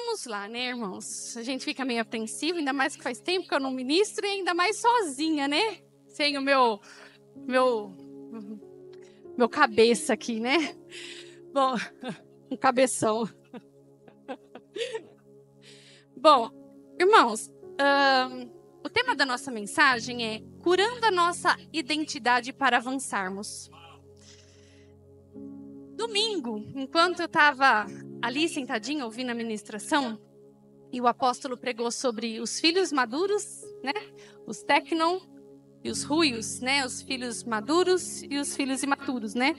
vamos lá, né, irmãos? A gente fica meio apreensivo, ainda mais que faz tempo que eu não ministro e ainda mais sozinha, né? Sem o meu cabeça aqui, né? Bom, um cabeção. Bom, irmãos, o tema da nossa mensagem é curando a nossa identidade para avançarmos. Domingo, enquanto eu estava ali sentadinha ouvindo a ministração, e o apóstolo pregou sobre os filhos maduros, né? Os tecnon e os ruios, né? Os filhos maduros e os filhos imaturos, né?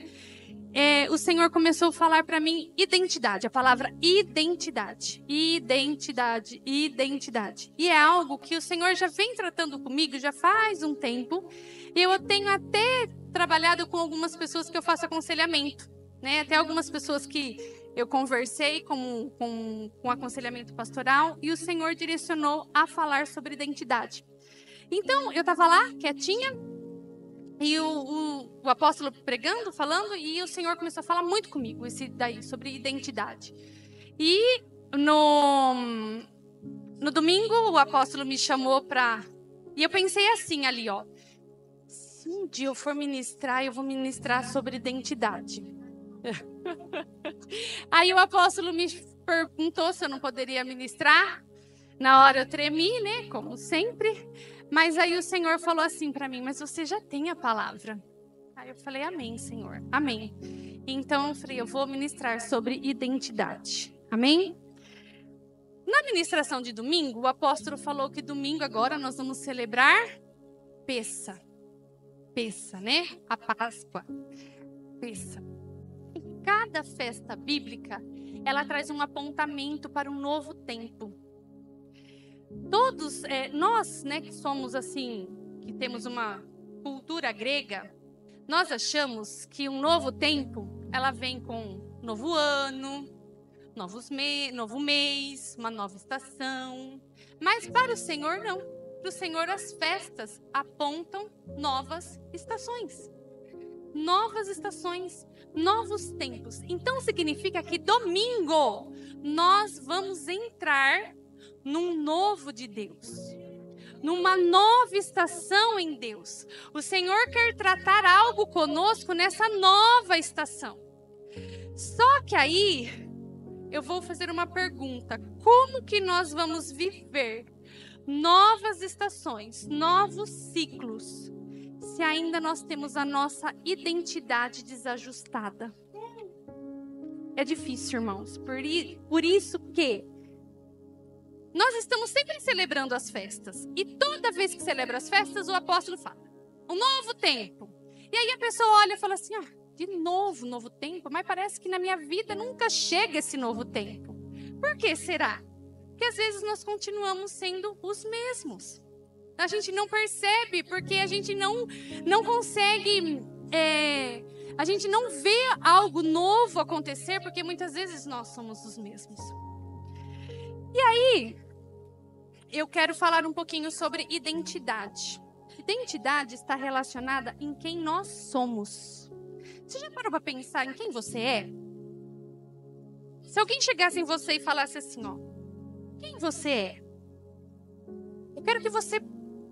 O Senhor começou a falar para mim identidade, a palavra identidade. Identidade, identidade. E é algo que o Senhor já vem tratando comigo já faz um tempo. E eu tenho até trabalhado com algumas pessoas que eu faço aconselhamento, né? Até algumas pessoas que eu conversei com aconselhamento pastoral e o Senhor direcionou a falar sobre identidade. Então, eu estava lá, quietinha, e o apóstolo pregando, falando, e o Senhor começou a falar muito comigo, sobre identidade. E no domingo, o apóstolo me chamou para... E eu pensei assim ali, ó. Se um dia eu for ministrar, eu vou ministrar sobre identidade. Aí o apóstolo me perguntou se eu não poderia ministrar. Na hora eu tremi, né? Como sempre. Mas aí o Senhor falou assim para mim, mas você já tem a palavra. Aí eu falei, amém, Senhor, amém. Então eu falei, eu vou ministrar sobre identidade, amém? Na ministração de domingo, o apóstolo falou que domingo agora nós vamos celebrar Pessa, né? A Páscoa, Pessa. E cada festa bíblica, ela traz um apontamento para um novo tempo. Todos nós, né, que somos assim, que temos uma cultura grega, nós achamos que um novo tempo, ela vem com novo ano, novo mês, uma nova estação. Mas para o Senhor não. Para o Senhor as festas apontam novas estações. Novas estações, novos tempos. Então significa que domingo nós vamos entrar num novo de Deus, numa nova estação em Deus. O Senhor quer tratar algo conosco nessa nova estação. Só que aí eu vou fazer uma pergunta: como que nós vamos viver novas estações, novos ciclos, se ainda nós temos a nossa identidade desajustada? É difícil, irmãos. Por isso que nós estamos sempre celebrando as festas. E toda vez que celebra as festas, o apóstolo fala, um novo tempo. E aí a pessoa olha e fala assim, de novo tempo? Mas parece que na minha vida nunca chega esse novo tempo. Por que será? Porque às vezes nós continuamos sendo os mesmos. A gente não percebe, porque a gente não consegue... a gente não vê algo novo acontecer, porque muitas vezes nós somos os mesmos. E aí, eu quero falar um pouquinho sobre identidade. Identidade está relacionada em quem nós somos. Você já parou para pensar em quem você é? Se alguém chegasse em você e falasse assim, quem você é? Eu quero que você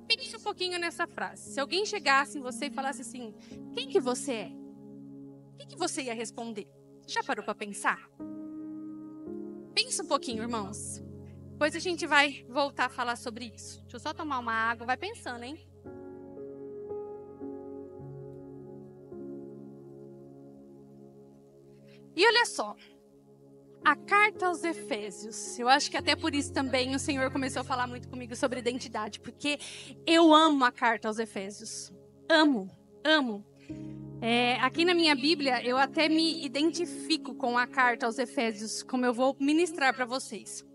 pense um pouquinho nessa frase. Se alguém chegasse em você e falasse assim, quem que você é? O que você ia responder? Já parou para pensar? Pensa um pouquinho, irmãos. Depois a gente vai voltar a falar sobre isso. Deixa eu só tomar uma água. Vai pensando, hein? E olha só. A carta aos Efésios. Eu acho que até por isso também o Senhor começou a falar muito comigo sobre identidade. Porque eu amo a carta aos Efésios. Amo. Aqui na minha Bíblia, eu até me identifico com a carta aos Efésios, como eu vou ministrar para vocês.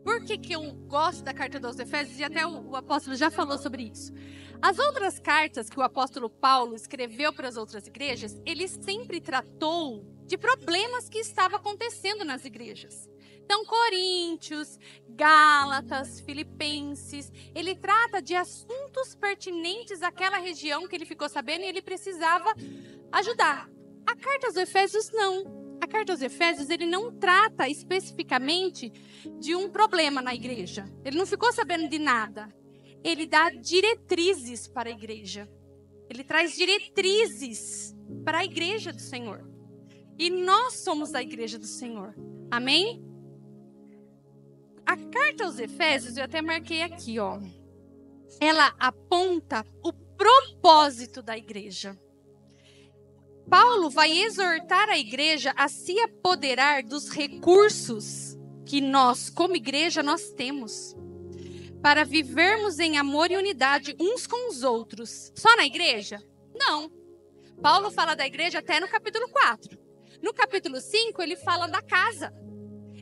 Por que eu gosto da carta aos Efésios? E até o apóstolo já falou sobre isso. As outras cartas que o apóstolo Paulo escreveu para as outras igrejas, ele sempre tratou de problemas que estavam acontecendo nas igrejas. Então, Coríntios, Gálatas, Filipenses, ele trata de assuntos pertinentes àquela região que ele ficou sabendo e ele precisava ajudar. A carta aos Efésios, não. A a carta aos Efésios, ele não trata especificamente de um problema na igreja. Ele não ficou sabendo de nada. Ele dá diretrizes para a igreja. Ele traz diretrizes para a igreja do Senhor. E nós somos a igreja do Senhor. Amém? A carta aos Efésios, eu até marquei aqui, ó. Ela aponta o propósito da igreja. Paulo vai exortar a igreja a se apoderar dos recursos que nós, como igreja, nós temos. Para vivermos em amor e unidade uns com os outros. Só na igreja? Não. Paulo fala da igreja até no capítulo 4. No capítulo 5, ele fala da casa.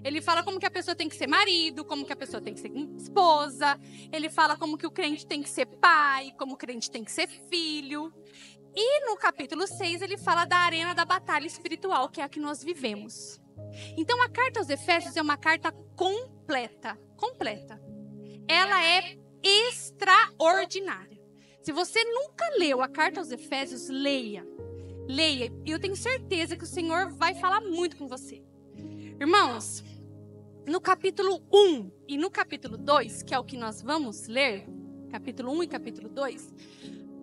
Ele fala como que a pessoa tem que ser marido, como que a pessoa tem que ser esposa. Ele fala como que o crente tem que ser pai, como o crente tem que ser filho. E no capítulo 6, ele fala da arena da batalha espiritual, que é a que nós vivemos. Então, a carta aos Efésios é uma carta completa. Completa. Ela é extraordinária. Se você nunca leu a carta aos Efésios, leia. Leia. E eu tenho certeza que o Senhor vai falar muito com você. Irmãos, no capítulo 1 e no capítulo 2, que é o que nós vamos ler, capítulo 1 e capítulo 2,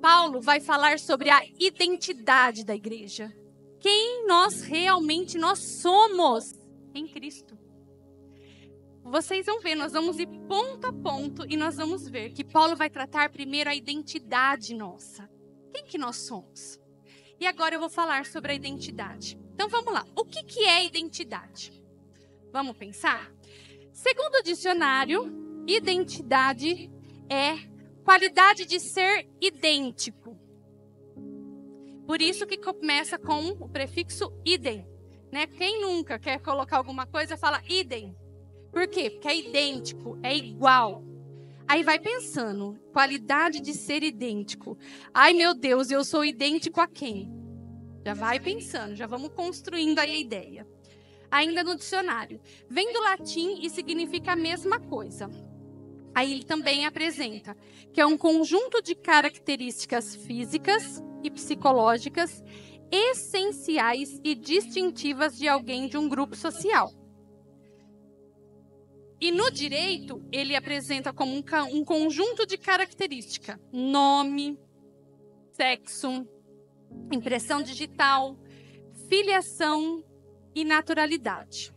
Paulo vai falar sobre a identidade da igreja. Quem nós realmente somos em Cristo. Vocês vão ver, nós vamos ir ponto a ponto e nós vamos ver que Paulo vai tratar primeiro a identidade nossa. Quem que nós somos? E agora eu vou falar sobre a identidade. Então vamos lá. O que é identidade? Vamos pensar? Segundo o dicionário, identidade é qualidade de ser idêntico. Por isso que começa com o prefixo idem, né? Quem nunca quer colocar alguma coisa fala idem. Por quê? Porque é idêntico, é igual. Aí vai pensando, qualidade de ser idêntico. Ai, meu Deus, eu sou idêntico a quem? Já vai pensando, já vamos construindo aí a ideia. Ainda no dicionário, vem do latim e significa a mesma coisa. Aí ele também apresenta que é um conjunto de características físicas e psicológicas essenciais e distintivas de alguém de um grupo social. E no direito, ele apresenta como um conjunto de características: nome, sexo, impressão digital, filiação e naturalidade.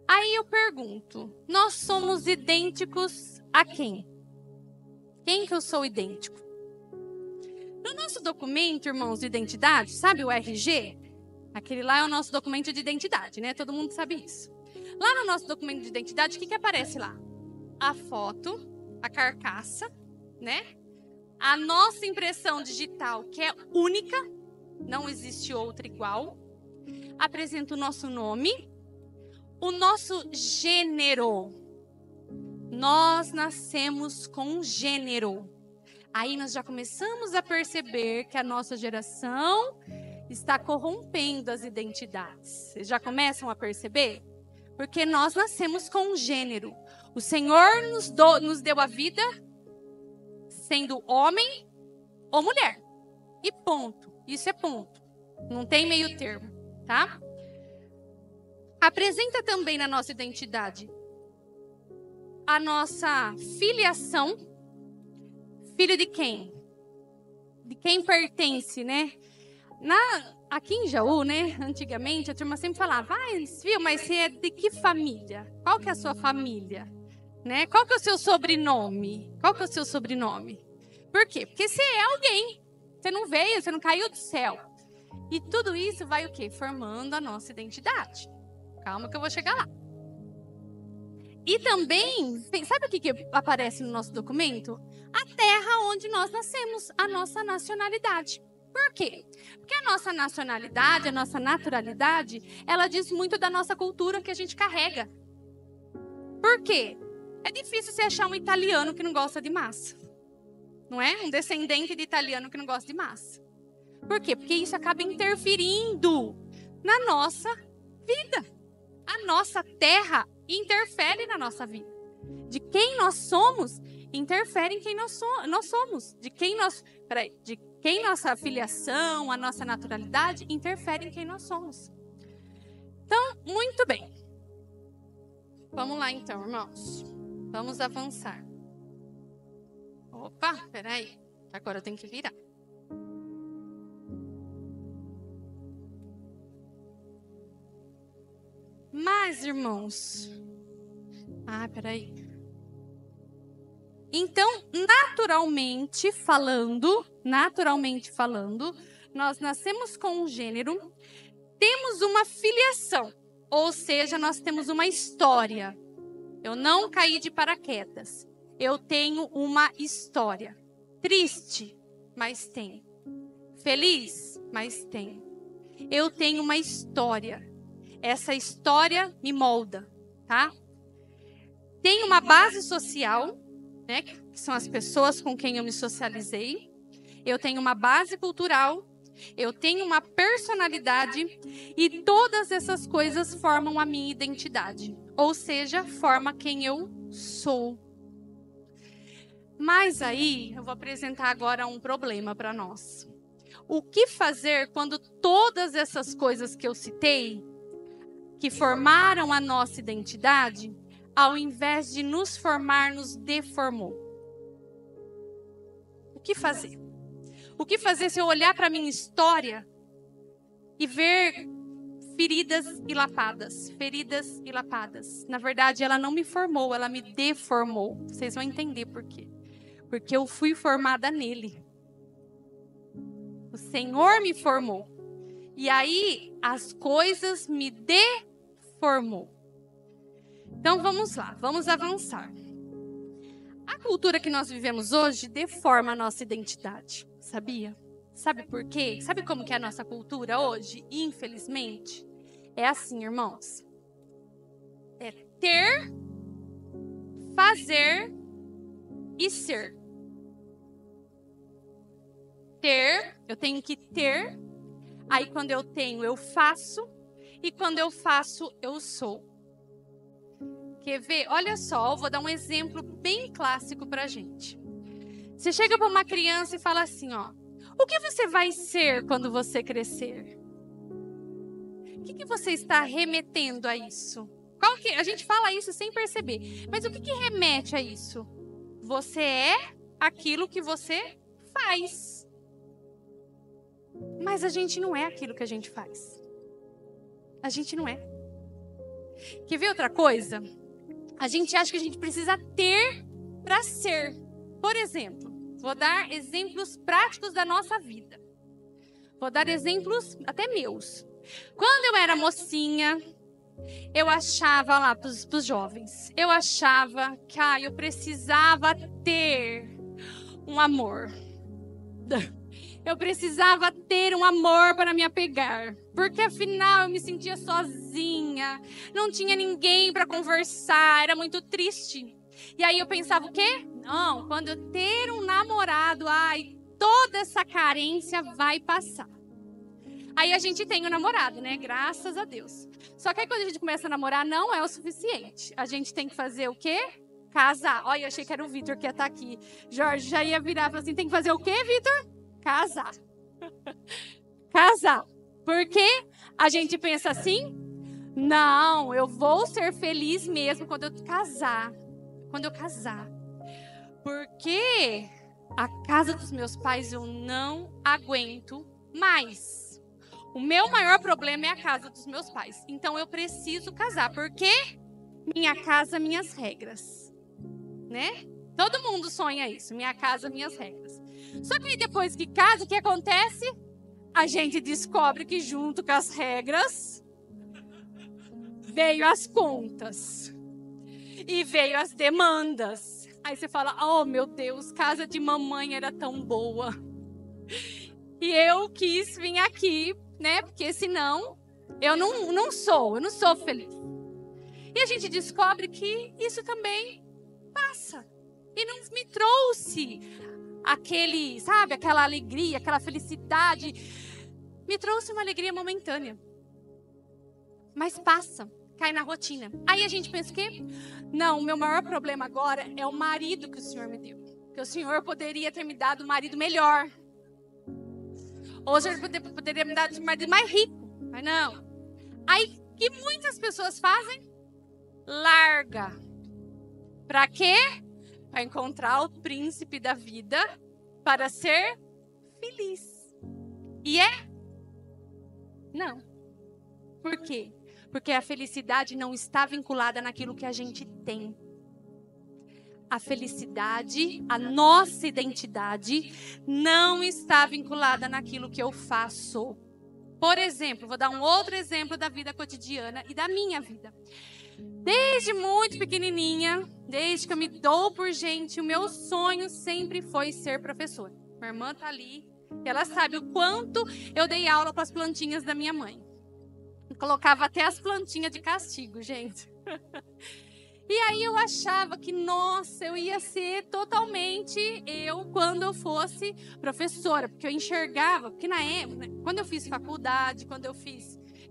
Aí eu pergunto, nós somos idênticos a quem? Quem que eu sou idêntico? No nosso documento, irmãos, de identidade, sabe o RG? Aquele lá é o nosso documento de identidade, né? Todo mundo sabe isso. Lá no nosso documento de identidade, o que aparece lá? A foto, a carcaça, né? A nossa impressão digital, que é única, não existe outra igual. Apresenta o nosso nome, o nosso gênero. Nós nascemos com um gênero. Aí nós já começamos a perceber que a nossa geração está corrompendo as identidades. Vocês já começam a perceber? Porque nós nascemos com um gênero. O Senhor nos deu a vida sendo homem ou mulher. E ponto. Isso é ponto. Não tem meio termo, tá? Apresenta também na nossa identidade a nossa filiação. Filho de quem? De quem pertence, né? Aqui em Jaú, né? Antigamente, a turma sempre falava, filho, mas você é de que família? Qual que é a sua família? Né? Qual que é o seu sobrenome? Qual que é o seu sobrenome? Por quê? Porque você é alguém. Você não veio, você não caiu do céu. E tudo isso vai o quê? Formando a nossa identidade. Calma que eu vou chegar lá. E também, sabe o que aparece no nosso documento? A terra onde nós nascemos, a nossa nacionalidade. Por quê? Porque a nossa nacionalidade, a nossa naturalidade, ela diz muito da nossa cultura que a gente carrega. Por quê? É difícil você achar um italiano que não gosta de massa. Não é? Um descendente de italiano que não gosta de massa. Por quê? Porque isso acaba interferindo na nossa vida. A nossa terra interfere na nossa vida. De quem nós somos, interfere em quem nós somos. De quem nossa filiação, a nossa naturalidade, interfere em quem nós somos. Então, muito bem. Vamos lá então, irmãos. Vamos avançar. Opa, peraí. Agora eu tenho que virar. Mas, irmãos... peraí. Então, naturalmente falando, nós nascemos com um gênero, temos uma filiação, ou seja, nós temos uma história. Eu não caí de paraquedas. Eu tenho uma história. Triste, mas tem. Feliz, mas tem. Eu tenho uma história. Essa história me molda, tá? Tem uma base social, né, que são as pessoas com quem eu me socializei. Eu tenho uma base cultural. Eu tenho uma personalidade. E todas essas coisas formam a minha identidade. Ou seja, forma quem eu sou. Mas aí, eu vou apresentar agora um problema para nós. O que fazer quando todas essas coisas que eu citei, que formaram a nossa identidade, ao invés de nos formar, nos deformou? O que fazer? O que fazer se eu olhar para a minha história e ver feridas e lapadas? Feridas e lapadas. Na verdade, ela não me formou, ela me deformou. Vocês vão entender por quê. Porque eu fui formada nele. O Senhor me formou. E aí, as coisas me deformou. Então, vamos lá, vamos avançar. A cultura que nós vivemos hoje deforma a nossa identidade, sabia? Sabe por quê? Sabe como que é a nossa cultura hoje? Infelizmente, é assim, irmãos. É ter, fazer e ser. Ter, eu tenho que ter. Aí, quando eu tenho, eu faço. E quando eu faço, eu sou. Quer ver? Olha só, eu vou dar um exemplo bem clássico pra gente. Você chega para uma criança e fala assim, ó. O que você vai ser quando você crescer? O que você está remetendo a isso? A gente fala isso sem perceber. Mas o que remete a isso? Você é aquilo que você faz. Mas a gente não é aquilo que a gente faz. A gente não é. Quer ver outra coisa? A gente acha que a gente precisa ter para ser. Por exemplo, vou dar exemplos práticos da nossa vida. Vou dar exemplos até meus. Quando eu era mocinha, eu achava lá para os jovens, eu achava que eu precisava ter um amor. Eu precisava ter um amor para me apegar. Porque afinal eu me sentia sozinha. Não tinha ninguém para conversar. Era muito triste. E aí eu pensava o quê? Não, quando eu ter um namorado, toda essa carência vai passar. Aí a gente tem um namorado, né? Graças a Deus. Só que aí quando a gente começa a namorar, não é o suficiente. A gente tem que fazer o quê? Casar. Olha, eu achei que era o Vitor que ia estar aqui. Jorge já ia virar e falar assim, tem que fazer o quê, Vitor? Casar. Casar. Porque a gente pensa assim, não, eu vou ser feliz mesmo quando eu casar. Quando eu casar. Porque a casa dos meus pais eu não aguento mais. O meu maior problema é a casa dos meus pais. Então eu preciso casar. Porque minha casa, minhas regras. Né? Todo mundo sonha isso. Minha casa, minhas regras. Só que depois que casa, o que acontece? A gente descobre que junto com as regras veio as contas e veio as demandas. Aí você fala, oh meu Deus, casa de mamãe era tão boa. E eu quis vir aqui, né? Porque senão eu não sou feliz. E a gente descobre que isso também passa. E não me trouxe aquela alegria, aquela felicidade. Me trouxe uma alegria momentânea. Mas passa, cai na rotina. Aí a gente pensa que, não, o meu maior problema agora é o marido que o Senhor me deu. Que o Senhor poderia ter me dado um marido melhor. Ou o Senhor poderia me dar um marido mais rico. Mas não. Aí, o que muitas pessoas fazem? Larga. Para quê? Para encontrar o príncipe da vida, para ser feliz. E é? Não. Por quê? Porque a felicidade não está vinculada naquilo que a gente tem. A felicidade, a nossa identidade, não está vinculada naquilo que eu faço. Por exemplo, vou dar um outro exemplo da vida cotidiana e da minha vida. Desde muito pequenininha, desde que eu me dou por gente, o meu sonho sempre foi ser professora. Minha irmã está ali, e ela sabe o quanto eu dei aula para as plantinhas da minha mãe. Eu colocava até as plantinhas de castigo, gente. E aí eu achava que, nossa, eu ia ser totalmente eu quando eu fosse professora. Porque eu enxergava, porque na época, quando eu fiz faculdade,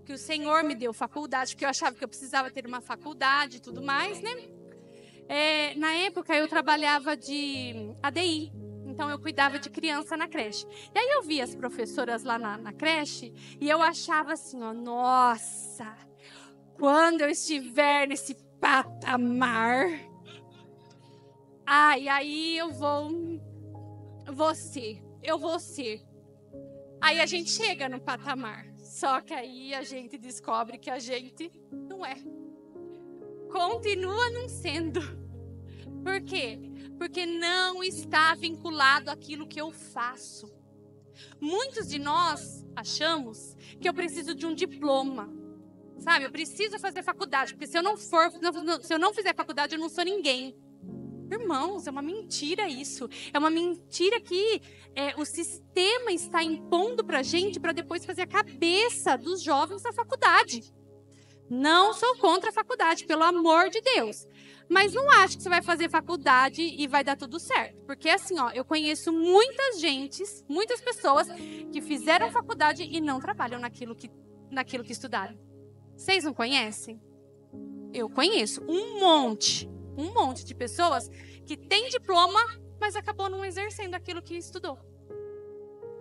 que o Senhor me deu faculdade, porque eu achava que eu precisava ter uma faculdade e tudo mais, né? Na época eu trabalhava de ADI, então eu cuidava de criança na creche. E aí eu via as professoras lá na creche e eu achava assim, ó, nossa, quando eu estiver nesse patamar, e aí eu vou ser. Aí a gente chega no patamar, só que aí a gente descobre que a gente não é. Continua não sendo. Por quê? Porque não está vinculado àquilo que eu faço. Muitos de nós achamos que eu preciso de um diploma. Sabe, eu preciso fazer faculdade, porque se eu não fizer faculdade, eu não sou ninguém. Irmãos, é uma mentira isso. É uma mentira que o sistema está impondo para a gente para depois fazer a cabeça dos jovens na faculdade. Não sou contra a faculdade, pelo amor de Deus. Mas não acho que você vai fazer faculdade e vai dar tudo certo. Porque assim, ó, eu conheço muitas pessoas que fizeram faculdade e não trabalham naquilo que estudaram. Vocês não conhecem? Eu conheço um monte de pessoas que tem diploma, mas acabou não exercendo aquilo que estudou.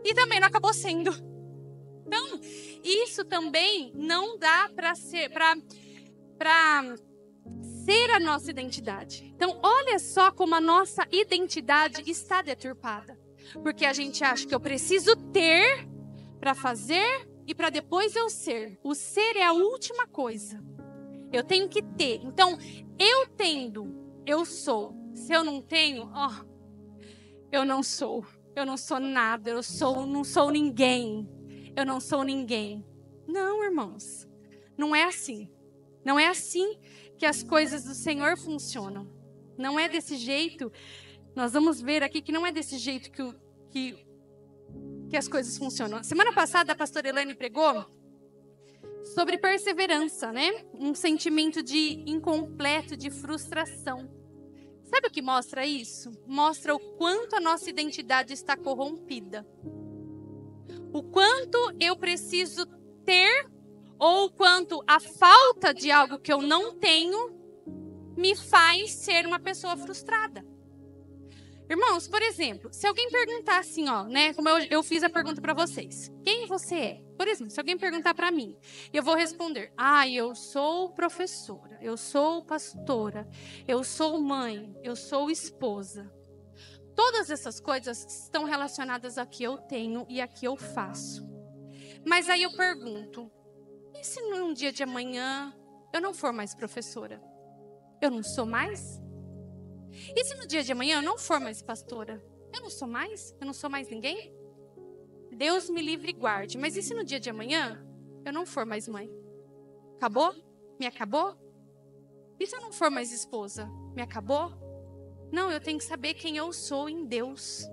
E também não acabou sendo. Então, isso também não dá para ser a nossa identidade. Então, olha só como a nossa identidade está deturpada. Porque a gente acha que eu preciso ter para fazer e para depois eu ser. O ser é a última coisa. Eu tenho que ter. Então, eu tendo, eu sou. Se eu não tenho, eu não sou. Eu não sou nada. Não sou ninguém. Eu não sou ninguém. Não, irmãos. Não é assim. Não é assim que as coisas do Senhor funcionam. Não é desse jeito. Nós vamos ver aqui que não é desse jeito que as coisas funcionam. Semana passada a pastora Elaine pregou sobre perseverança, né? Um sentimento de incompleto, de frustração. Sabe o que mostra isso? Mostra o quanto a nossa identidade está corrompida. O quanto eu preciso ter, ou o quanto a falta de algo que eu não tenho me faz ser uma pessoa frustrada. Irmãos, por exemplo, se alguém perguntar assim, né, como eu fiz a pergunta para vocês, quem você é? Por exemplo, se alguém perguntar para mim, eu vou responder, eu sou professora, eu sou pastora, eu sou mãe, eu sou esposa. Todas essas coisas estão relacionadas a que eu tenho e a que eu faço. Mas aí eu pergunto, e se num dia de amanhã eu não for mais professora? Eu não sou mais? E se no dia de amanhã eu não for mais pastora? Eu não sou mais? Eu não sou mais ninguém? Deus me livre e guarde. Mas e se no dia de amanhã eu não for mais mãe? Acabou? Me acabou? E se eu não for mais esposa? Me acabou? Não, eu tenho que saber quem eu sou em Deus.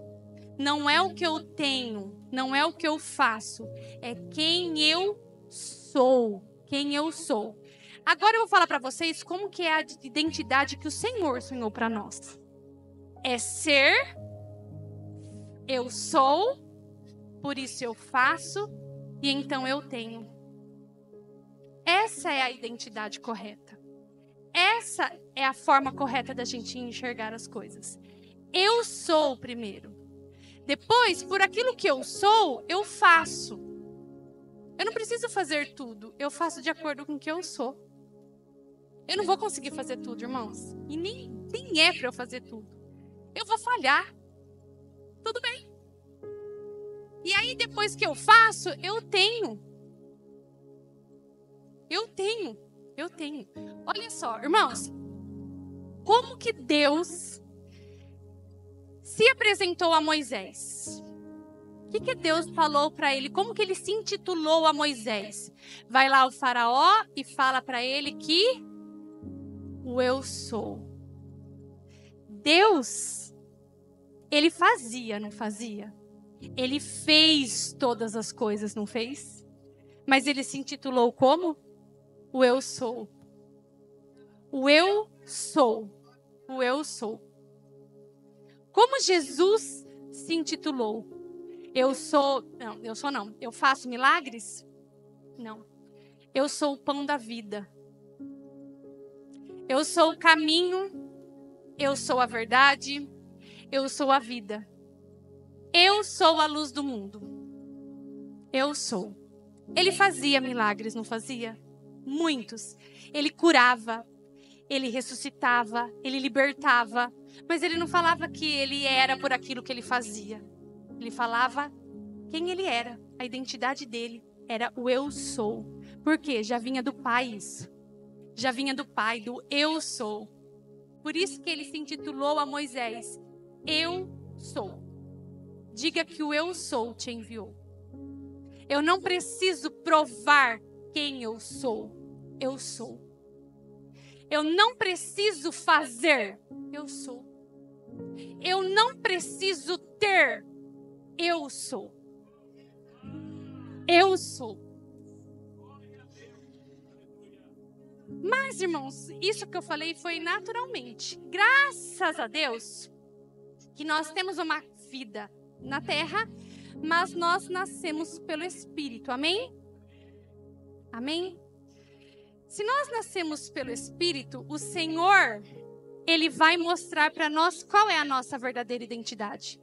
Não é o que eu tenho, não é o que eu faço. É quem eu sou. Quem eu sou. Agora eu vou falar para vocês como que é a identidade que o Senhor sonhou para nós. É ser, eu sou, por isso eu faço, e então eu tenho. Essa é a identidade correta. Essa é a forma correta da gente enxergar as coisas. Eu sou primeiro. Depois, por aquilo que eu sou, eu faço. Eu não preciso fazer tudo. Eu faço de acordo com o que eu sou. Eu não vou conseguir fazer tudo, irmãos. E nem é para eu fazer tudo. Eu vou falhar. Tudo bem. E aí, depois que eu faço, eu tenho. Olha só, irmãos. Como que Deus se apresentou a Moisés? O que Deus falou para ele? Como que ele se intitulou a Moisés? Vai lá o faraó e fala para ele que o eu sou. Deus, ele fazia, não fazia? Ele fez todas as coisas, não fez? Mas ele se intitulou como? O eu sou. O eu sou. O eu sou. Como Jesus se intitulou? Eu faço milagres? Não. Eu sou o pão da vida. Eu sou o caminho. Eu sou a verdade. Eu sou a vida. Eu sou a luz do mundo. Eu sou. Ele fazia milagres, não fazia? Muitos. Ele curava. Ele ressuscitava. Ele libertava. Mas ele não falava que ele era por aquilo que ele fazia. Ele falava quem ele era. A identidade dele era o eu sou. Por quê? Já vinha do Pai isso. Já vinha do Pai, do eu sou. Por isso que ele se intitulou a Moisés. Eu sou. Diga que o eu sou te enviou. Eu não preciso provar quem eu sou. Eu sou. Eu não preciso fazer. Eu sou. Eu não preciso ter. Eu sou. Eu sou. Mas, irmãos, isso que eu falei foi naturalmente. Graças a Deus que nós temos uma vida na terra, mas nós nascemos pelo Espírito. Amém? Amém? Se nós nascemos pelo Espírito, o Senhor, Ele vai mostrar para nós qual é a nossa verdadeira identidade.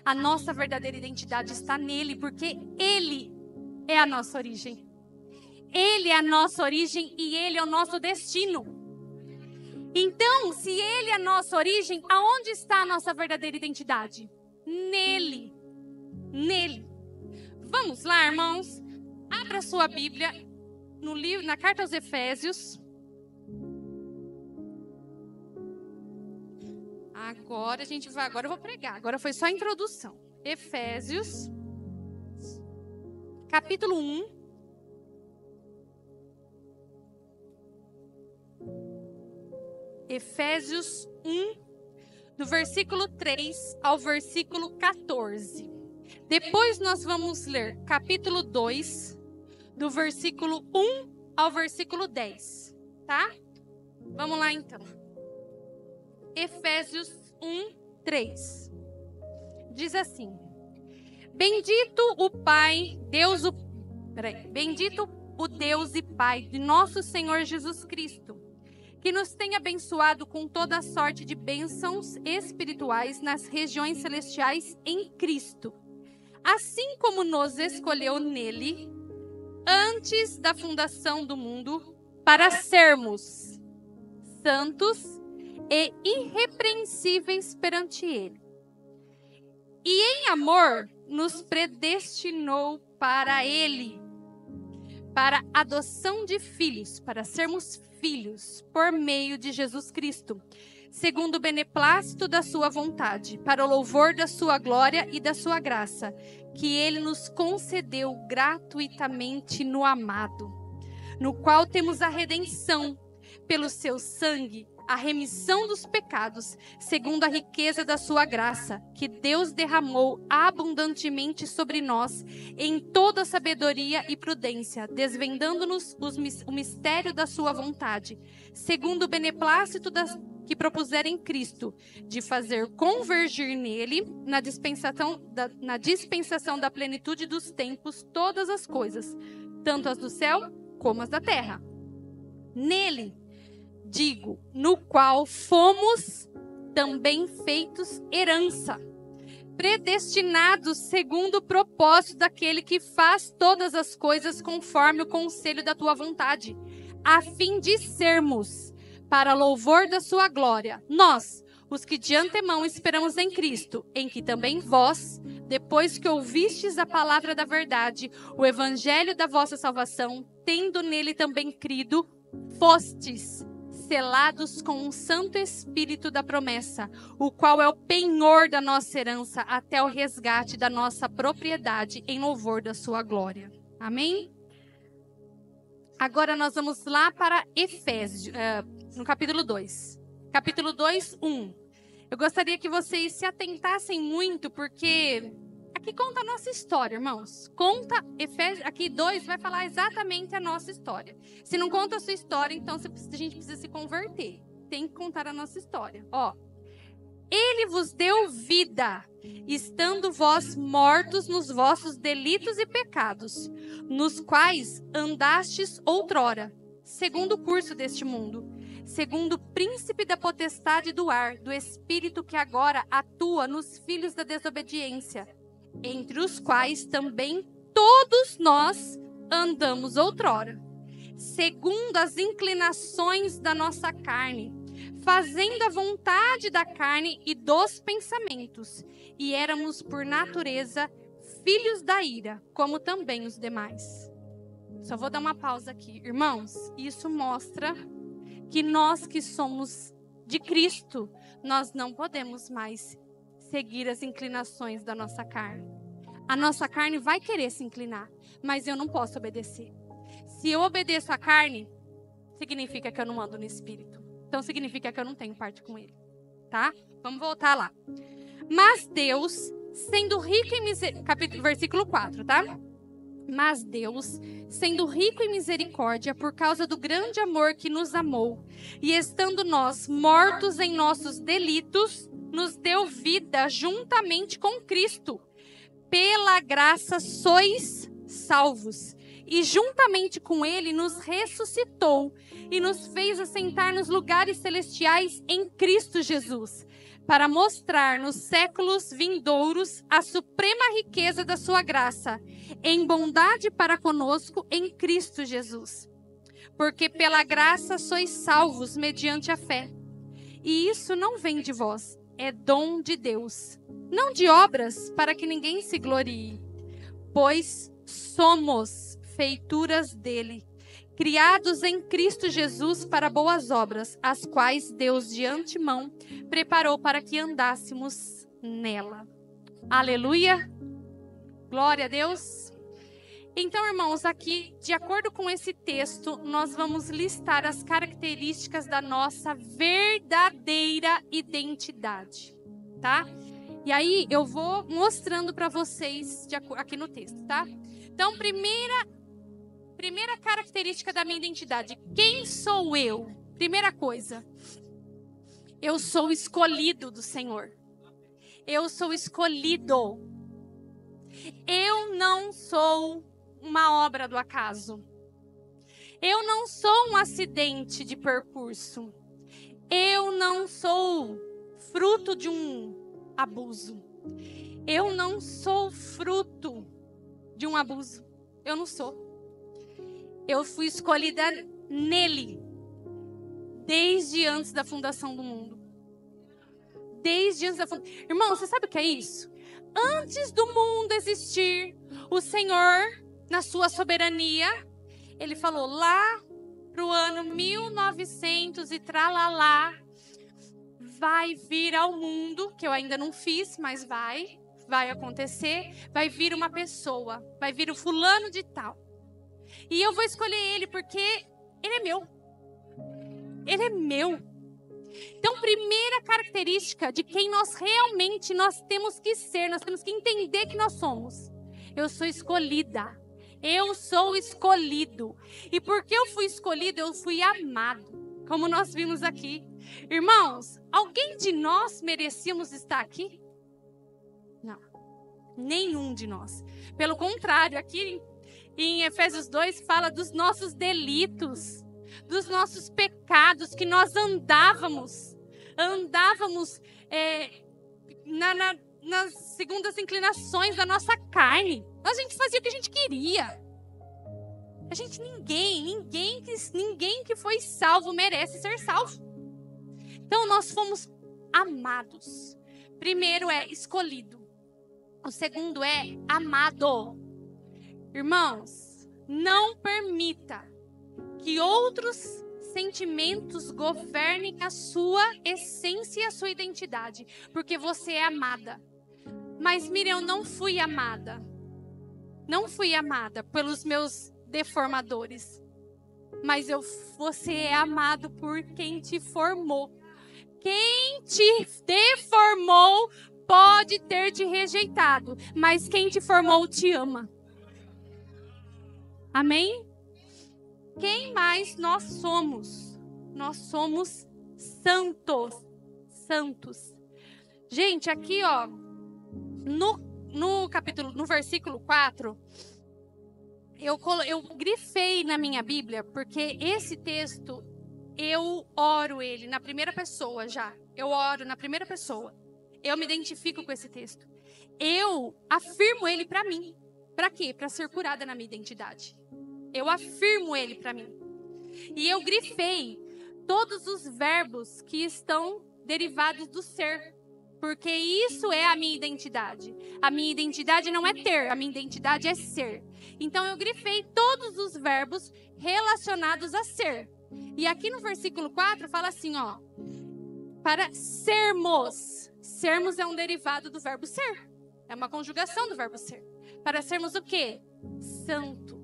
A nossa verdadeira identidade está nele, porque Ele é a nossa origem. Ele é a nossa origem e Ele é o nosso destino. Então, se Ele é a nossa origem, aonde está a nossa verdadeira identidade? Nele. Nele. Vamos lá, irmãos. Abra sua Bíblia no livro, na carta aos Efésios. Agora eu vou pregar. Agora foi só a introdução. Efésios, capítulo 1. Efésios 1, do versículo 3 ao versículo 14. Depois nós vamos ler capítulo 2, do versículo 1 ao versículo 10. Tá? Vamos lá então. Efésios 1, 3. Diz assim: Bendito o Deus e Pai de nosso Senhor Jesus Cristo, que nos tem abençoado com toda sorte de bênçãos espirituais nas regiões celestiais em Cristo, assim como nos escolheu nele antes da fundação do mundo para sermos santos e irrepreensíveis perante Ele. E em amor nos predestinou para Ele, para a adoção de filhos, para sermos filhos por meio de Jesus Cristo, segundo o beneplácito da sua vontade, para o louvor da sua glória e da sua graça, que Ele nos concedeu gratuitamente no amado, no qual temos a redenção pelo seu sangue, a remissão dos pecados, segundo a riqueza da sua graça, que Deus derramou abundantemente sobre nós, em toda sabedoria e prudência, desvendando-nos o mistério da sua vontade, segundo o beneplácito que propuser em Cristo, de fazer convergir nele, na dispensação da plenitude dos tempos, todas as coisas, tanto as do céu como as da terra. Nele, no qual fomos também feitos herança, predestinados segundo o propósito daquele que faz todas as coisas conforme o conselho da tua vontade, a fim de sermos, para louvor da sua glória, nós, os que de antemão esperamos em Cristo, em que também vós, depois que ouvistes a palavra da verdade, o evangelho da vossa salvação, tendo nele também crido, fostes selados com um Santo Espírito da promessa, o qual é o penhor da nossa herança até o resgate da nossa propriedade em louvor da sua glória. Amém? Agora nós vamos lá para Efésios, no capítulo 2. Capítulo 2, 1. Eu gostaria que vocês se atentassem muito, porque aqui conta a nossa história, irmãos. Conta, Efésios, aqui 2 vai falar exatamente a nossa história. Se não conta a sua história, então a gente precisa se converter. Tem que contar a nossa história. Ó, ele vos deu vida, estando vós mortos nos vossos delitos e pecados, nos quais andastes outrora, segundo o curso deste mundo, segundo o príncipe da potestade do ar, do espírito que agora atua nos filhos da desobediência, entre os quais também todos nós andamos outrora, segundo as inclinações da nossa carne, fazendo a vontade da carne e dos pensamentos, e éramos por natureza filhos da ira, como também os demais. Só vou dar uma pausa aqui. Irmãos, isso mostra que nós que somos de Cristo, nós não podemos mais seguir as inclinações da nossa carne. A nossa carne vai querer se inclinar, mas eu não posso obedecer. Se eu obedeço à carne, significa que eu não ando no Espírito. Então significa que eu não tenho parte com Ele, tá? Vamos voltar lá. Mas Deus, sendo rico em misericórdia, versículo 4, tá? Mas Deus, sendo rico em misericórdia, por causa do grande amor que nos amou, e estando nós mortos em nossos delitos, nos deu vida juntamente com Cristo. Pela graça sois salvos. E juntamente com Ele nos ressuscitou e nos fez assentar nos lugares celestiais em Cristo Jesus, para mostrar nos séculos vindouros a suprema riqueza da sua graça, em bondade para conosco em Cristo Jesus. Porque pela graça sois salvos mediante a fé. E isso não vem de vós, é dom de Deus, não de obras, para que ninguém se glorie. Pois somos feituras dele, criados em Cristo Jesus para boas obras, as quais Deus de antemão preparou para que andássemos nela. Aleluia! Glória a Deus! Então, irmãos, aqui, de acordo com esse texto, nós vamos listar as características da nossa verdadeira identidade, tá? E aí, eu vou mostrando para vocês aqui no texto, tá? Então, primeira característica da minha identidade. Quem sou eu? Primeira coisa. Eu sou escolhido do Senhor. Eu sou escolhido. Eu não sou uma obra do acaso. Eu não sou um acidente de percurso. Eu não sou fruto de um abuso. Eu não sou fruto de um abuso. Eu não sou. Eu fui escolhida nele, desde antes da fundação do mundo. Desde antes da fundação. Irmão, você sabe o que é isso? Antes do mundo existir, o Senhor, na sua soberania, Ele falou lá pro ano 1900 e tralalá, vai vir ao mundo, que eu ainda não fiz, mas vai acontecer, vai vir uma pessoa, vai vir o fulano de tal. E eu vou escolher ele porque ele é meu. Ele é meu. Então, primeira característica de quem nós realmente temos que ser, nós temos que entender que nós somos. Eu sou escolhida. Eu sou escolhido. E porque eu fui escolhido, eu fui amado. Como nós vimos aqui. Irmãos, alguém de nós merecíamos estar aqui? Não. Nenhum de nós. Pelo contrário, aqui em Efésios 2 fala dos nossos delitos, dos nossos pecados, que nós andávamos segundo as inclinações da nossa carne. A gente fazia o que a gente queria. Ninguém que foi salvo merece ser salvo. Então nós fomos amados. Primeiro é escolhido. O segundo é amado. Irmãos, não permita que outros sentimentos governem a sua essência e a sua identidade, porque você é amada. Mas Miriam, eu não fui amada. Não fui amada pelos meus deformadores. Mas você é amado por quem te formou. Quem te deformou pode ter te rejeitado, mas quem te formou te ama. Amém? Quem mais nós somos? Nós somos santos. Santos. Gente, aqui ó, no versículo 4, eu grifei na minha Bíblia, porque esse texto, eu oro ele na primeira pessoa já. Eu oro na primeira pessoa. Eu me identifico com esse texto. Eu afirmo ele para mim. Para quê? Para ser curada na minha identidade. Eu afirmo ele para mim. E eu grifei todos os verbos que estão derivados do ser. Porque isso é a minha identidade. A minha identidade não é ter, a minha identidade é ser. Então eu grifei todos os verbos relacionados a ser. E aqui no versículo 4 fala assim, ó. Para sermos. Sermos é um derivado do verbo ser. É uma conjugação do verbo ser. Para sermos o quê? Santo.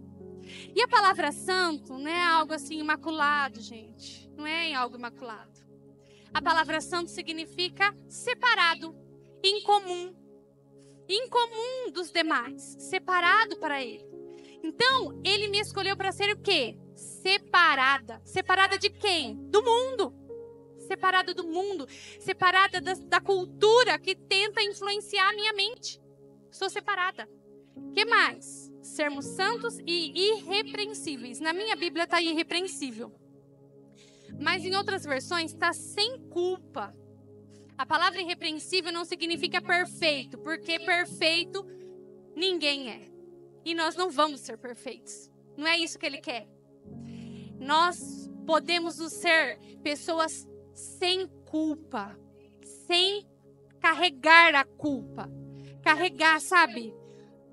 E a palavra santo não é algo assim imaculado, gente. Não é algo imaculado. A palavra santo significa separado, incomum. Incomum dos demais. Separado para ele. Então, ele me escolheu para ser o quê? Separada. Separada de quem? Do mundo. Separada do mundo. Separada da cultura que tenta influenciar a minha mente. Sou separada. O que mais? Sermos santos e irrepreensíveis. Na minha Bíblia está irrepreensível. Mas em outras versões está sem culpa. A palavra irrepreensível não significa perfeito. Porque perfeito ninguém é. E nós não vamos ser perfeitos. Não é isso que ele quer. Nós podemos ser pessoas sem culpa. Sem carregar a culpa. Carregar, sabe?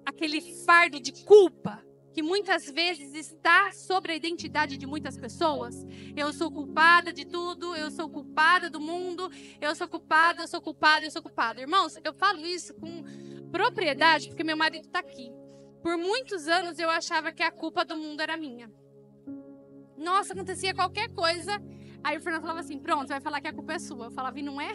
Aquele fardo de culpa que muitas vezes está sobre a identidade de muitas pessoas. Eu sou culpada de tudo, eu sou culpada do mundo, eu sou culpada, eu sou culpada, eu sou culpada. Irmãos, eu falo isso com propriedade porque meu marido está aqui. Por muitos anos eu achava que a culpa do mundo era minha. Nossa, acontecia qualquer coisa, aí o Fernando falava assim, pronto, vai falar que a culpa é sua. Eu falava, e não é?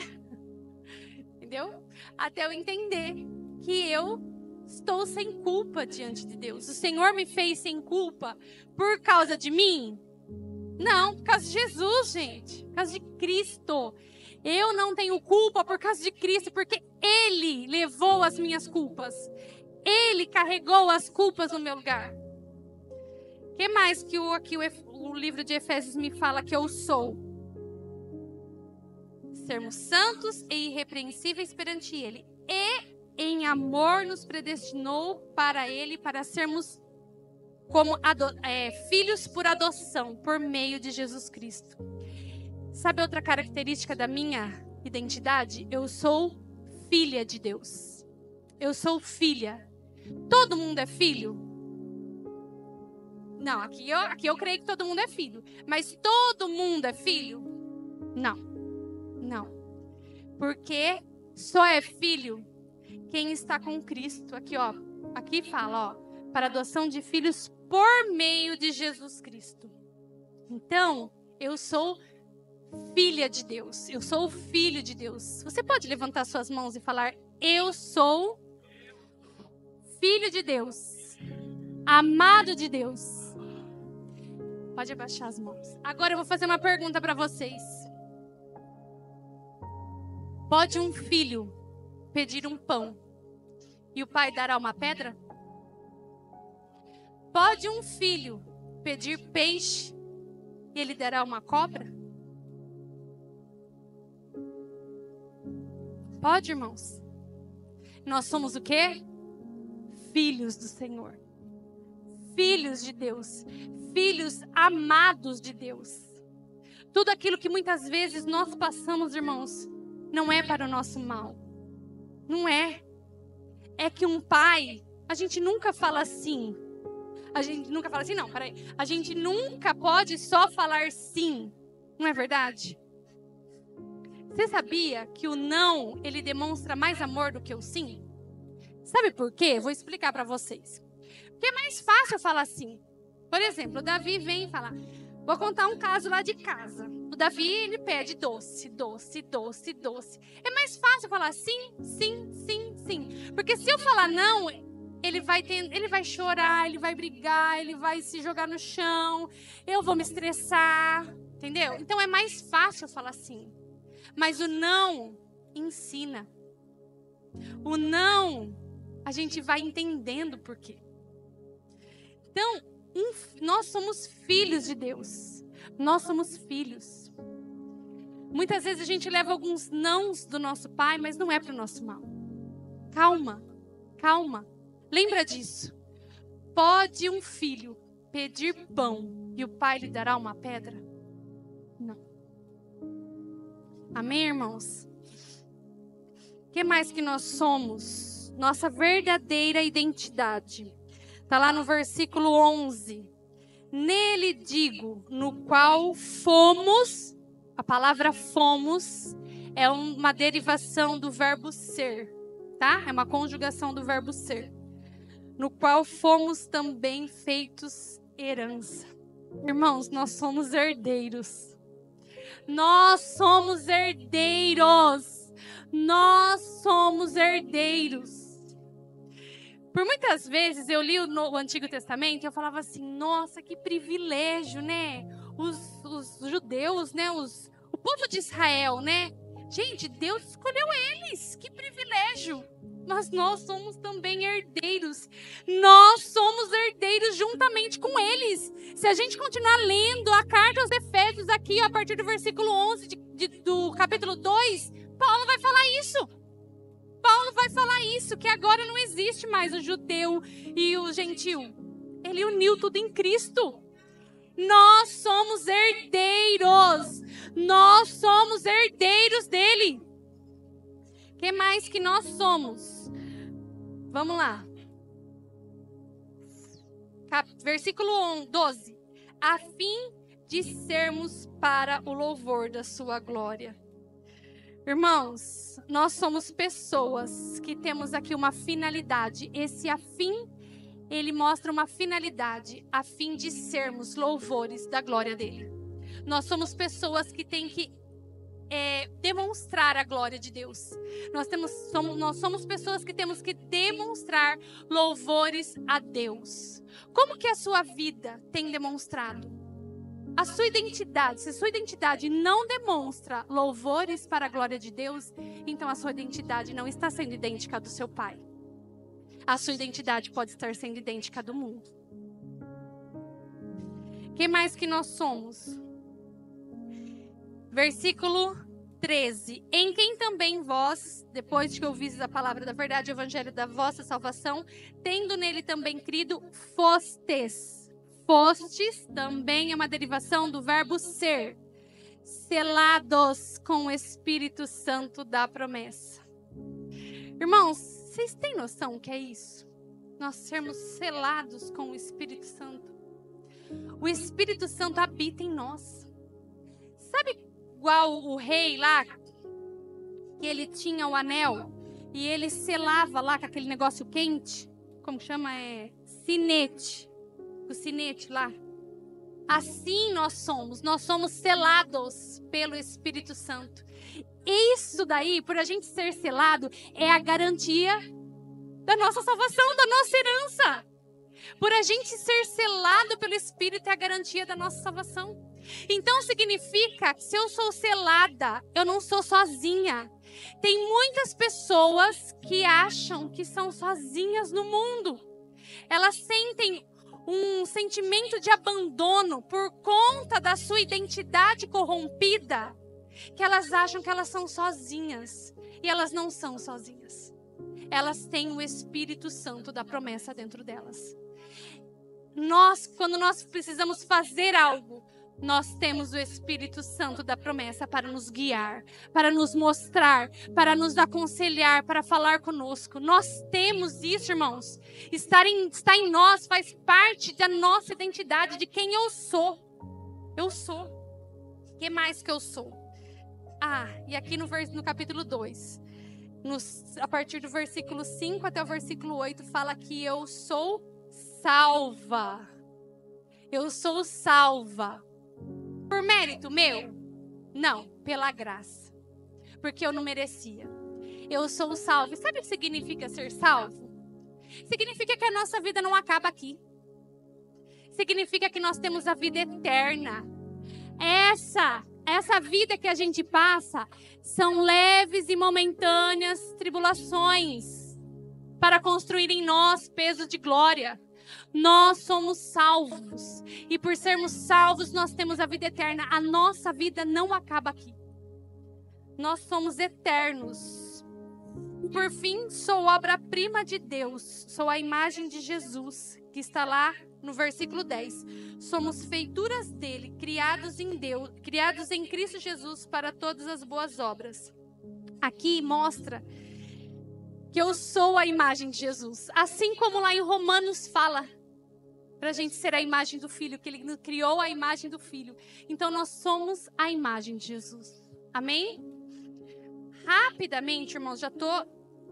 Entendeu? Até eu entender que eu estou sem culpa diante de Deus. O Senhor me fez sem culpa por causa de mim? Não, por causa de Jesus, gente. Por causa de Cristo. Eu não tenho culpa por causa de Cristo, porque Ele levou as minhas culpas. Ele carregou as culpas no meu lugar. O que mais que o livro de Efésios me fala que eu sou? Sermos santos e irrepreensíveis perante Ele. E em amor nos predestinou para Ele, para sermos como filhos por adoção, por meio de Jesus Cristo. Sabe outra característica da minha identidade? Eu sou filha de Deus. Eu sou filha. Todo mundo é filho? Não, aqui eu creio que todo mundo é filho. Mas todo mundo é filho? Não. Não. Porque só é filho quem está com Cristo. Aqui fala, para adoção de filhos por meio de Jesus Cristo. Então, eu sou filha de Deus. Eu sou filho de Deus. Você pode levantar suas mãos e falar, eu sou filho de Deus. Amado de Deus. Pode abaixar as mãos. Agora eu vou fazer uma pergunta para vocês. Pode um filho pedir um pão e o pai dará uma pedra? Pode um filho pedir peixe e ele dará uma cobra? Pode, irmãos? Nós somos o quê? Filhos do Senhor. Filhos de Deus. Filhos amados de Deus. Tudo aquilo que muitas vezes nós passamos, irmãos, não é para o nosso mal. Não é. É que um pai, a gente nunca fala assim. A gente nunca fala assim, não, peraí. A gente nunca pode só falar sim. Não é verdade? Você sabia que o não, ele demonstra mais amor do que o sim? Sabe por quê? Vou explicar para vocês. Porque é mais fácil falar sim. Por exemplo, o Davi vem e fala... Vou contar um caso lá de casa. O Davi, ele pede doce, doce, doce, doce. É mais fácil falar sim, sim, sim, sim. Porque se eu falar não, ele vai chorar, ele vai brigar, ele vai se jogar no chão, eu vou me estressar, entendeu? Então é mais fácil falar sim. Mas o não ensina. O não, a gente vai entendendo por quê. Então, nós somos filhos de Deus. Nós somos filhos. Muitas vezes a gente leva alguns nãos do nosso pai, mas não é para o nosso mal. Calma, calma. Lembra disso. Pode um filho pedir pão e o pai lhe dará uma pedra? Não. Amém, irmãos? O que mais que nós somos? Nossa verdadeira identidade. Está lá no versículo 11. Nele digo, no qual fomos, a palavra fomos é uma derivação do verbo ser, tá? É uma conjugação do verbo ser. No qual fomos também feitos herança. Irmãos, nós somos herdeiros. Nós somos herdeiros. Nós somos herdeiros. Por muitas vezes eu li o Antigo Testamento e eu falava assim, nossa, que privilégio, né? Os judeus, né? O povo de Israel, né? Gente, Deus escolheu eles, que privilégio. Mas nós somos também herdeiros. Nós somos herdeiros juntamente com eles. Se a gente continuar lendo a carta aos Efésios aqui, a partir do versículo 11 do capítulo 2, Paulo vai falar isso. Paulo vai falar isso, que agora não existe mais o judeu e o gentil. Ele uniu tudo em Cristo. Nós somos herdeiros. Nós somos herdeiros dele. O que mais que nós somos? Vamos lá. Versículo 12. A fim de sermos para o louvor da sua glória. Irmãos, nós somos pessoas que temos aqui uma finalidade. Esse afim, ele mostra uma finalidade, a fim de sermos louvores da glória dele. Nós somos pessoas que têm que demonstrar a glória de Deus. Nós somos pessoas que temos que demonstrar louvores a Deus. Como que a sua vida tem demonstrado? A sua identidade, se a sua identidade não demonstra louvores para a glória de Deus, então a sua identidade não está sendo idêntica do seu pai. A sua identidade pode estar sendo idêntica do mundo. O que mais que nós somos? Versículo 13. Em quem também vós, depois de que ouvistes a palavra da verdade, o evangelho da vossa salvação, tendo nele também crido, fostes. Fostes também é uma derivação do verbo ser, selados com o Espírito Santo da promessa. Irmãos, vocês têm noção o que é isso? Nós sermos selados com o Espírito Santo. O Espírito Santo habita em nós. Sabe igual o rei lá, que ele tinha o anel e ele selava lá com aquele negócio quente? Como chama? Sinete. O sinete lá. Assim nós somos selados pelo Espírito Santo. Isso daí, por a gente ser selado, é a garantia da nossa salvação, da nossa herança. Por a gente ser selado pelo Espírito é a garantia da nossa salvação. Então significa que se eu sou selada, eu não sou sozinha. Tem muitas pessoas que acham que são sozinhas no mundo. Elas sentem um sentimento de abandono por conta da sua identidade corrompida, que elas acham que elas são sozinhas. E elas não são sozinhas. elas têm o Espírito Santo da promessa dentro delas. Quando nós precisamos fazer algo, nós temos o Espírito Santo da promessa para nos guiar, para nos mostrar, para nos aconselhar, para falar conosco. Nós temos isso, irmãos. Está em nós, faz parte da nossa identidade, de quem eu sou. Eu sou. O que mais que eu sou? E aqui no capítulo 2, a partir do versículo 5 até o versículo 8, fala que eu sou salva. Eu sou salva. Por mérito meu? Não, pela graça. Porque eu não merecia. Eu sou salvo. E sabe o que significa ser salvo? Significa que a nossa vida não acaba aqui. Significa que nós temos a vida eterna. Essa vida que a gente passa são leves e momentâneas tribulações para construir em nós peso de glória. Nós somos salvos. E por sermos salvos, nós temos a vida eterna. A nossa vida não acaba aqui. Nós somos eternos. Por fim, sou obra-prima de Deus. Sou a imagem de Jesus, que está lá no versículo 10. Somos feituras dele, criados em Deus, criados em Cristo Jesus para todas as boas obras. Aqui mostra que eu sou a imagem de Jesus. Assim como lá em Romanos fala, para a gente ser a imagem do Filho, que ele criou a imagem do Filho. Então nós somos a imagem de Jesus. Amém? Rapidamente, irmãos, já estou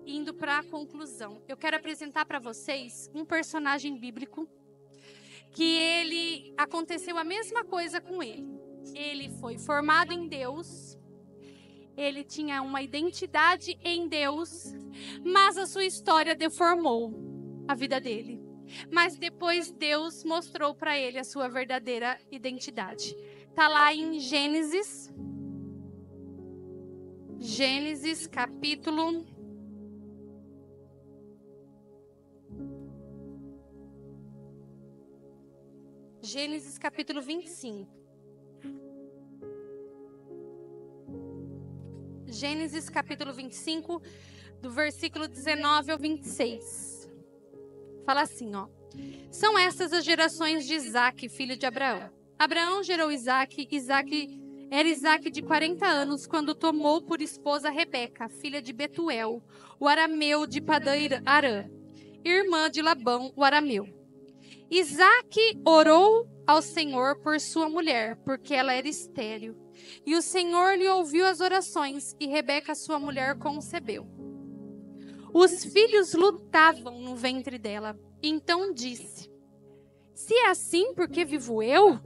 indo para a conclusão. Eu quero apresentar para vocês um personagem bíblico que aconteceu a mesma coisa com ele. Ele foi formado em Deus. Ele tinha uma identidade em Deus, mas a sua história deformou a vida dele. Mas depois Deus mostrou para ele a sua verdadeira identidade. Está lá em Gênesis capítulo 25. Gênesis capítulo 25, do versículo 19 ao 26. Fala assim, ó. São estas as gerações de Isaque, filho de Abraão. Abraão gerou Isaque. Era Isaque de 40 anos quando tomou por esposa Rebeca, filha de Betuel, o arameu de Padã-Arã, irmã de Labão, o arameu. Isaque orou ao Senhor por sua mulher, porque ela era estéril. E o Senhor lhe ouviu as orações, e Rebeca, sua mulher, concebeu. Os filhos lutavam no ventre dela. Então disse: se é assim, por que vivo eu?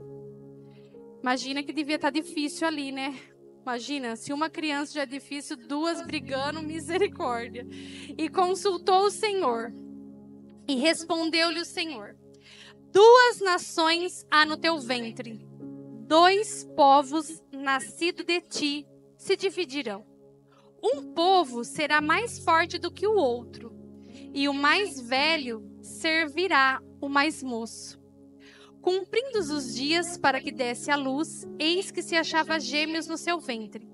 Imagina que devia estar difícil ali, né? Imagina, se uma criança já é difícil, duas brigando, misericórdia. E consultou o Senhor. E respondeu-lhe o Senhor: 2 nações há no teu ventre. 2 povos nascidos de ti se dividirão. Um povo será mais forte do que o outro, e o mais velho servirá o mais moço. Cumprindo os dias para que desse à luz, eis que se achava gêmeos no seu ventre.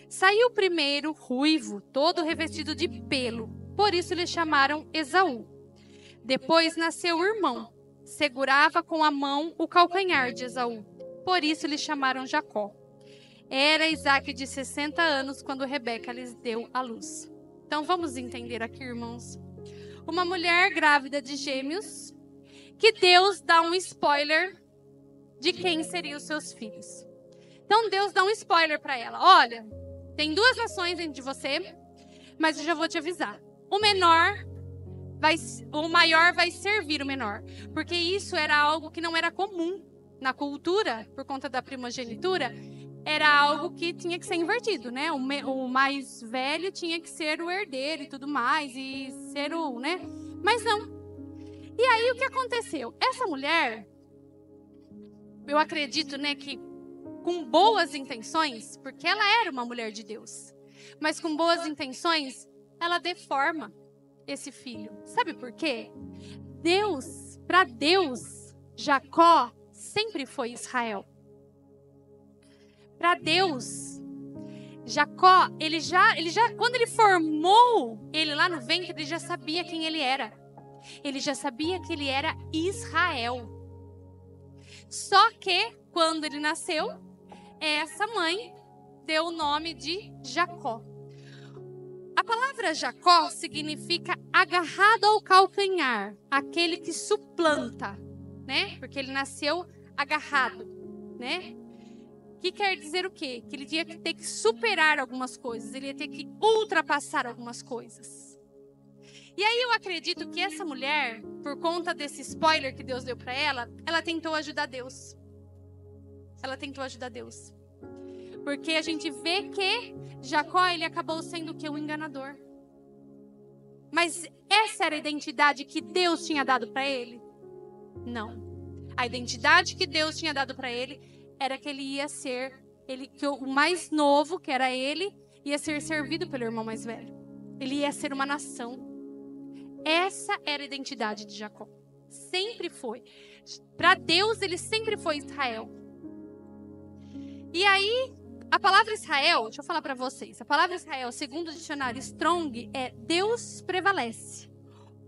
Saiu o primeiro, ruivo, todo revestido de pelo, por isso lhe chamaram Esaú. Depois nasceu o irmão, segurava com a mão o calcanhar de Esaú, por isso lhe chamaram Jacó. Era Isaque de 60 anos quando Rebeca lhes deu à luz. Então vamos entender aqui, irmãos. Uma mulher grávida de gêmeos, que Deus dá um spoiler de quem seriam os seus filhos. Então Deus dá um spoiler para ela. Olha, tem 2 nações dentro de você, mas eu já vou te avisar. O maior vai servir o menor, porque isso era algo que não era comum na cultura, por conta da primogenitura. Era algo que tinha que ser invertido, né? O mais velho tinha que ser o herdeiro e tudo mais, e ser o, né? Mas não. E aí o que aconteceu? Essa mulher, eu acredito, né, que com boas intenções, porque ela era uma mulher de Deus, mas com boas intenções, ela deforma esse filho. Sabe por quê? Para Deus, Jacó sempre foi Israel. Para Deus, Jacó, quando ele formou ele lá no ventre, ele já sabia quem ele era. Ele já sabia que ele era Israel. Só que, quando ele nasceu, essa mãe deu o nome de Jacó. A palavra Jacó significa agarrado ao calcanhar, aquele que suplanta, né? Porque ele nasceu agarrado, né? Que quer dizer o quê? Que ele ia ter que superar algumas coisas, ele ia ter que ultrapassar algumas coisas. E aí eu acredito que essa mulher, por conta desse spoiler que Deus deu para ela tentou ajudar Deus. Ela tentou ajudar Deus. Porque a gente vê que Jacó, ele acabou sendo o quê? Um enganador. Mas essa era a identidade que Deus tinha dado para ele? Não. A identidade que Deus tinha dado para ele era que ele ia ser, que o mais novo, que era ele, ia ser servido pelo irmão mais velho. Ele ia ser uma nação. Essa era a identidade de Jacó. Sempre foi. Para Deus, ele sempre foi Israel. E aí, a palavra Israel, deixa eu falar para vocês. A palavra Israel, segundo o dicionário Strong, é Deus prevalece.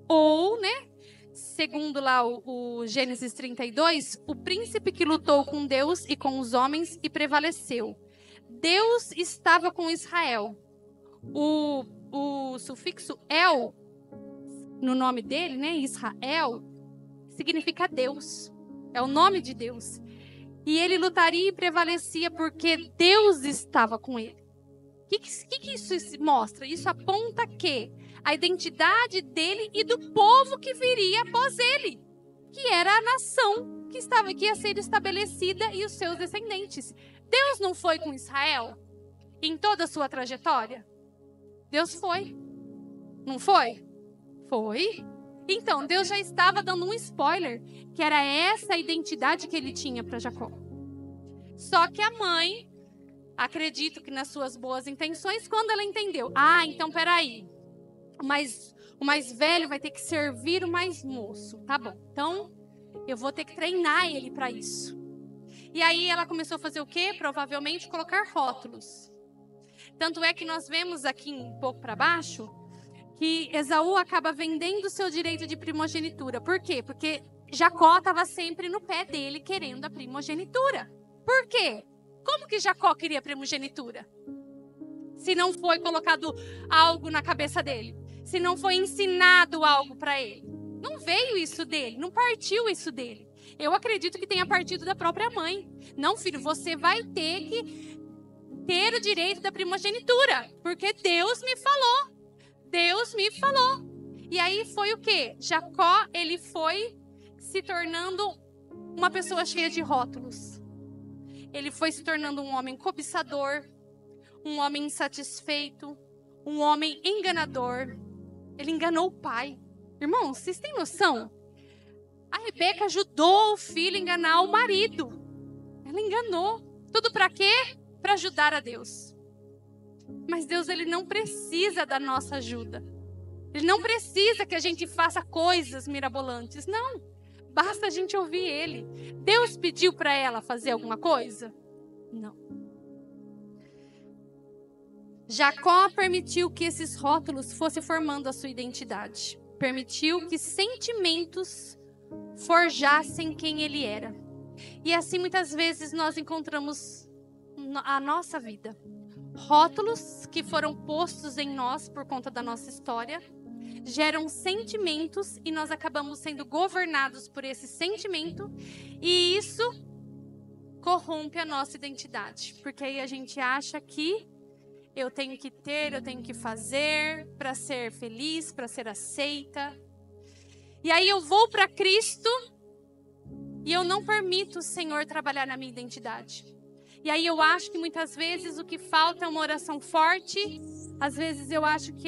Ou, né, segundo lá o Gênesis 32, o príncipe que lutou com Deus e com os homens e prevaleceu. Deus estava com Israel. O sufixo El, no nome dele, né, Israel, significa Deus. É o nome de Deus. E ele lutaria e prevalecia porque Deus estava com ele. O que isso mostra? Isso aponta que a identidade dele e do povo que viria após ele, que era a nação que ia ser estabelecida e os seus descendentes. Deus não foi com Israel em toda a sua trajetória? Deus foi. Não foi? Foi. Então, Deus já estava dando um spoiler, que era essa a identidade que ele tinha para Jacó. Só que a mãe, acredito que nas suas boas intenções, quando ela entendeu, então peraí, o mais velho vai ter que servir o mais moço, tá bom, então eu vou ter que treinar ele para isso. E aí ela começou a fazer o quê? Provavelmente colocar rótulos. Tanto é que nós vemos aqui um pouco para baixo, que Esaú acaba vendendo o seu direito de primogenitura. Por quê? Porque Jacó estava sempre no pé dele querendo a primogenitura. Por quê? Como que Jacó queria a primogenitura? Se não foi colocado algo na cabeça dele. Se não foi ensinado algo para ele. Não veio isso dele, não partiu isso dele. Eu acredito que tenha partido da própria mãe. Não, filho, você vai ter que ter o direito da primogenitura. Porque Deus me falou. Deus me falou. E aí foi o quê? Jacó, ele foi se tornando uma pessoa cheia de rótulos. Ele foi se tornando um homem cobiçador, um homem insatisfeito, um homem enganador. Ele enganou o pai. Irmãos, vocês têm noção? A Rebeca ajudou o filho a enganar o marido. Ela enganou. Tudo para quê? Para ajudar a Deus. Mas Deus, ele não precisa da nossa ajuda. Ele não precisa que a gente faça coisas mirabolantes. Não. Basta a gente ouvir ele. Deus pediu para ela fazer alguma coisa? Não. Jacó permitiu que esses rótulos fossem formando a sua identidade. Permitiu que sentimentos forjassem quem ele era. E assim muitas vezes nós encontramos a nossa vida. Rótulos que foram postos em nós por conta da nossa história geram sentimentos e nós acabamos sendo governados por esse sentimento e isso corrompe a nossa identidade, porque aí a gente acha que eu tenho que ter, eu tenho que fazer para ser feliz, para ser aceita. E aí eu vou para Cristo e eu não permito o Senhor trabalhar na minha identidade. E aí eu acho que muitas vezes o que falta é uma oração forte. Às vezes eu acho que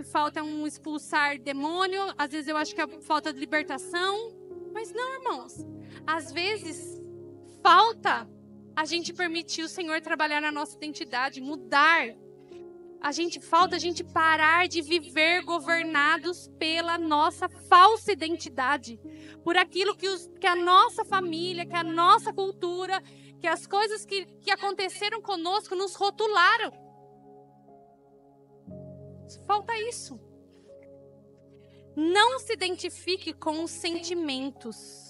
falta um expulsar demônio. Às vezes eu acho que falta de libertação. Mas não, irmãos. Às vezes falta a gente permitir o Senhor trabalhar na nossa identidade, mudar. Falta a gente parar de viver governados pela nossa falsa identidade. Por aquilo que a nossa família, que a nossa cultura, que as coisas que aconteceram conosco nos rotularam. Falta isso. Não se identifique com os sentimentos.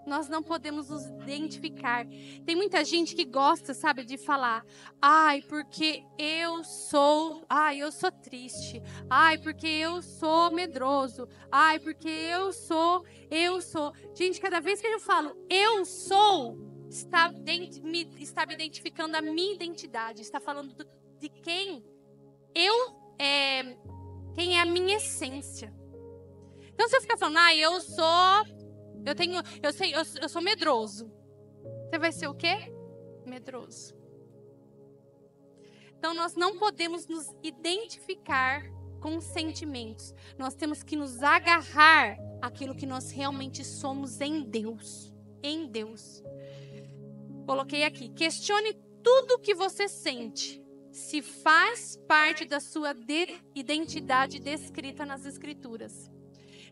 Nós não podemos nos identificar. Tem muita gente que gosta, sabe, de falar: ai, porque eu sou triste. Ai, porque eu sou medroso. Ai, porque eu sou. Gente, cada vez que eu falo eu sou, está me identificando a minha identidade. Está falando de quem quem é a minha essência. Então, se eu ficar falando, eu sou medroso. Você vai ser o quê? Medroso. Então, nós não podemos nos identificar com sentimentos. Nós temos que nos agarrar àquilo que nós realmente somos em Deus. Em Deus. Coloquei aqui. Questione tudo o que você sente, se faz parte da sua identidade descrita nas Escrituras.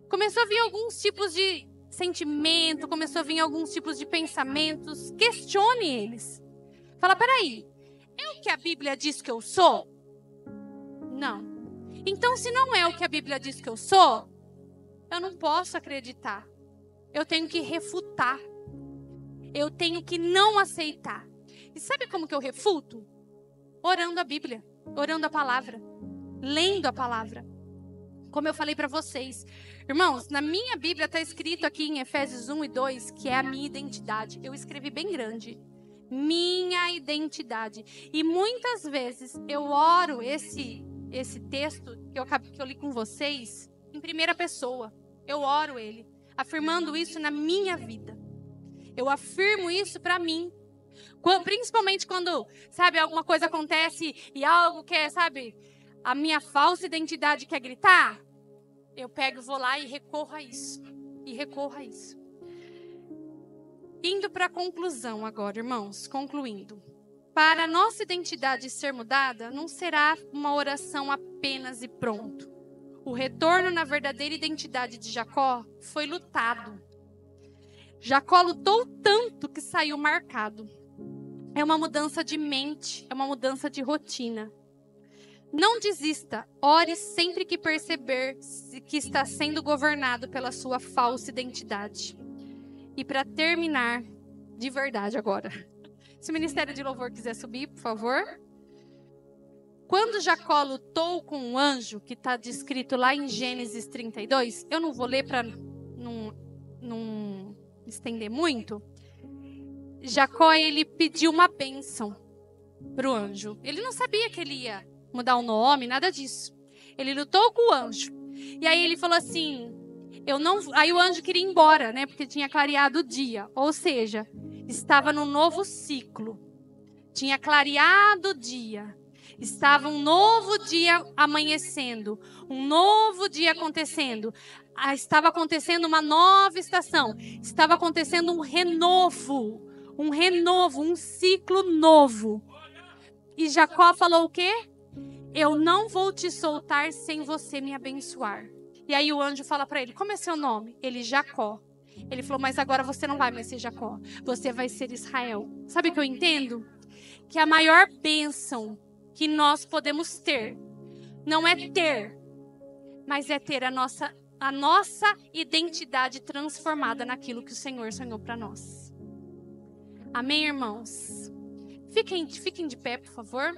Começou a vir alguns tipos de sentimento, começou a vir alguns tipos de pensamentos. Questione eles. Fala, peraí, é o que a Bíblia diz que eu sou? Não. Então, se não é o que a Bíblia diz que eu sou, eu não posso acreditar. Eu tenho que refutar. Eu tenho que não aceitar. E sabe como que eu refuto? Orando a Bíblia, orando a palavra, lendo a palavra. Como eu falei para vocês, irmãos, na minha Bíblia está escrito aqui em Efésios 1 e 2, que é a minha identidade. Eu escrevi bem grande. Minha identidade. E muitas vezes eu oro esse texto que eu li com vocês em primeira pessoa. Eu oro ele, afirmando isso na minha vida. Eu afirmo isso para mim. Principalmente quando, sabe, alguma coisa acontece e algo quer, sabe, a minha falsa identidade quer gritar, eu pego, vou lá e recorro a isso. Indo para a conclusão agora, irmãos, concluindo. Para a nossa identidade ser mudada, não será uma oração apenas e pronto. O retorno na verdadeira identidade de Jacó foi lutado. Jacó lutou tanto que saiu marcado. É uma mudança de mente, é uma mudança de rotina. Não desista, ore sempre que perceber que está sendo governado pela sua falsa identidade. E para terminar, de verdade agora, se o Ministério de Louvor quiser subir, por favor. Quando Jacó lutou com um anjo, que está descrito lá em Gênesis 32, eu não vou ler para não estender muito. Jacó, ele pediu uma bênção para o anjo. Ele não sabia que ele ia mudar o nome, nada disso. Ele lutou com o anjo. E aí ele falou assim, aí o anjo queria ir embora, né? Porque tinha clareado o dia. Ou seja, estava num novo ciclo. Tinha clareado o dia. Estava um novo dia amanhecendo. Um novo dia acontecendo. Estava acontecendo uma nova estação. Estava acontecendo um renovo, um ciclo novo. E Jacó falou o quê? Eu não vou te soltar sem você me abençoar. E aí o anjo fala para ele, como é seu nome? Ele, Jacó. Ele falou, mas agora você não vai mais ser Jacó. Você vai ser Israel. Sabe o que eu entendo? Que a maior bênção que nós podemos ter, não é ter, mas é ter a nossa identidade transformada naquilo que o Senhor sonhou para nós. Amém, irmãos? Fiquem de pé, por favor.